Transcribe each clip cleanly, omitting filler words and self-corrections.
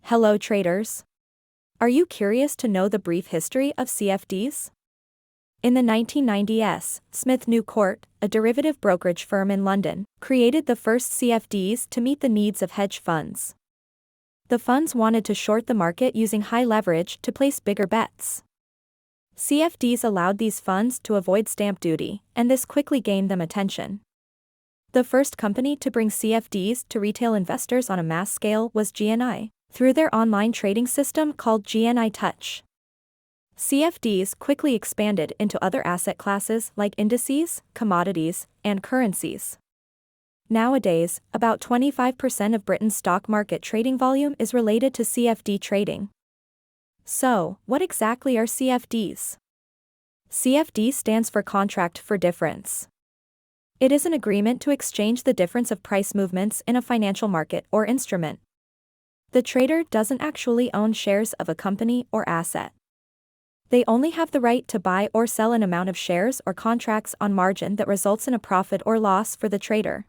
Hello traders. Are you curious to know the brief history of CFDs? In the 1990s, Smith New Court, a derivative brokerage firm in London, created the first CFDs to meet the needs of hedge funds. The funds wanted to short the market using high leverage to place bigger bets. CFDs allowed these funds to avoid stamp duty, and this quickly gained them attention. The first company to bring CFDs to retail investors on a mass scale was GNI, through their online trading system called GNI Touch. CFDs quickly expanded into other asset classes like indices, commodities, and currencies. Nowadays, about 25% of Britain's stock market trading volume is related to CFD trading. So, what exactly are CFDs? CFD stands for Contract for Difference. It is an agreement to exchange the difference of price movements in a financial market or instrument. The trader doesn't actually own shares of a company or asset. They only have the right to buy or sell an amount of shares or contracts on margin that results in a profit or loss for the trader.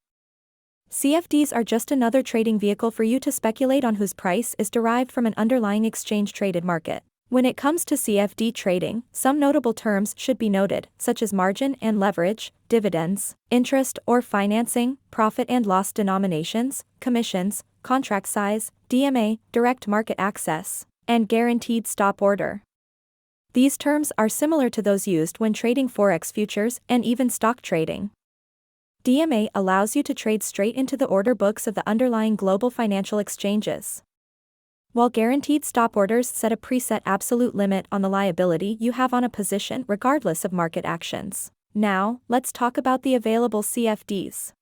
CFDs are just another trading vehicle for you to speculate on whose price is derived from an underlying exchange-traded market. When it comes to CFD trading, some notable terms should be noted, such as margin and leverage, dividends, interest or financing, profit and loss denominations, commissions, contract size, DMA, direct market access, and guaranteed stop order. These terms are similar to those used when trading forex futures and even stock trading. DMA allows you to trade straight into the order books of the underlying global financial exchanges, while guaranteed stop orders set a preset absolute limit on the liability you have on a position regardless of market actions. Now, let's talk about the available CFDs.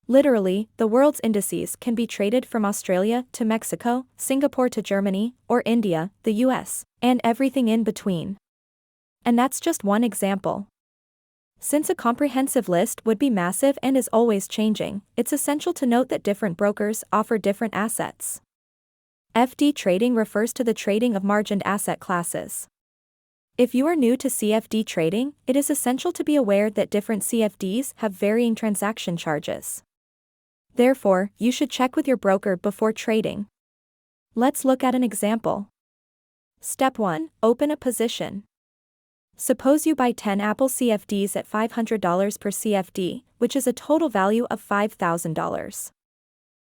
Literally, the world's indices can be traded from Australia to Mexico, Singapore to Germany, or India, the US, and everything in between. And that's just one example. Since a comprehensive list would be massive and is always changing, it's essential to note that different brokers offer different assets. FD trading refers to the trading of margined asset classes. If you are new to CFD trading, it is essential to be aware that different CFDs have varying transaction charges. Therefore, you should check with your broker before trading. Let's look at an example. Step 1. Open a position. Suppose you buy 10 Apple CFDs at $500 per CFD, which is a total value of $5,000.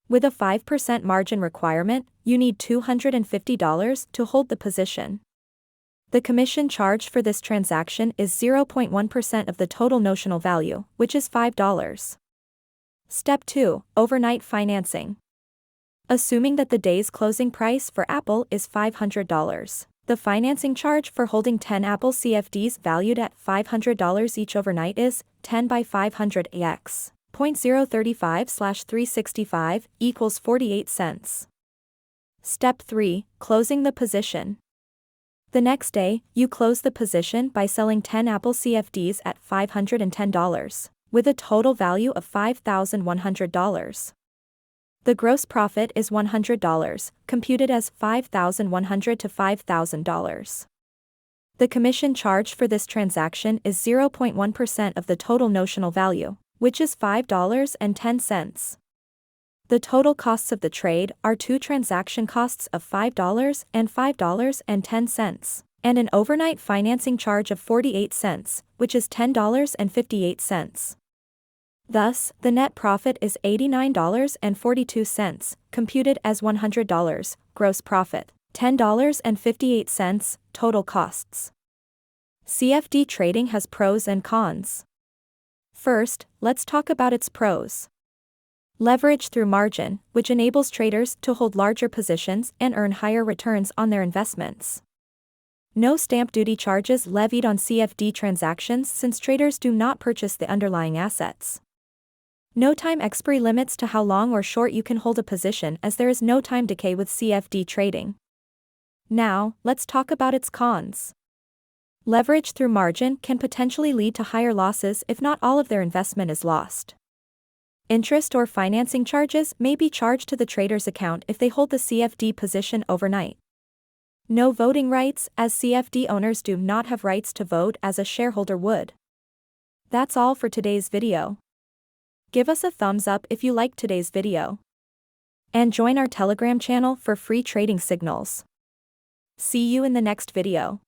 With a 5% margin requirement, you need $250 to hold the position. The commission charged for this transaction is 0.1% of the total notional value, which is $5. Step 2. Overnight financing. Assuming that the day's closing price for Apple is $500. The financing charge for holding 10 Apple CFDs valued at $500 each overnight is 10 by 500 x 0.035/365 equals 48 cents. Step 3. Closing the position. The next day, you close the position by selling 10 Apple CFDs at $510, with a total value of $5,100. The gross profit is $100, computed as $5,100 to $5,000. The commission charged for this transaction is 0.1% of the total notional value, which is $5.10. The total costs of the trade are two transaction costs of $5 and $5.10, and an overnight financing charge of 48 cents, which is $10.58. Thus, the net profit is $89.42, computed as $100, gross profit, $10.58, total costs. CFD trading has pros and cons. First, let's talk about its pros. Leverage through margin, which enables traders to hold larger positions and earn higher returns on their investments. No stamp duty charges levied on CFD transactions since traders do not purchase the underlying assets. No time expiry limits to how long or short you can hold a position, as there is no time decay with CFD trading. Now, let's talk about its cons. Leverage through margin can potentially lead to higher losses if not all of their investment is lost. Interest or financing charges may be charged to the trader's account if they hold the CFD position overnight. No voting rights, as CFD owners do not have rights to vote as a shareholder would. That's all for today's video. Give us a thumbs up if you liked today's video. And join our Telegram channel for free trading signals. See you in the next video.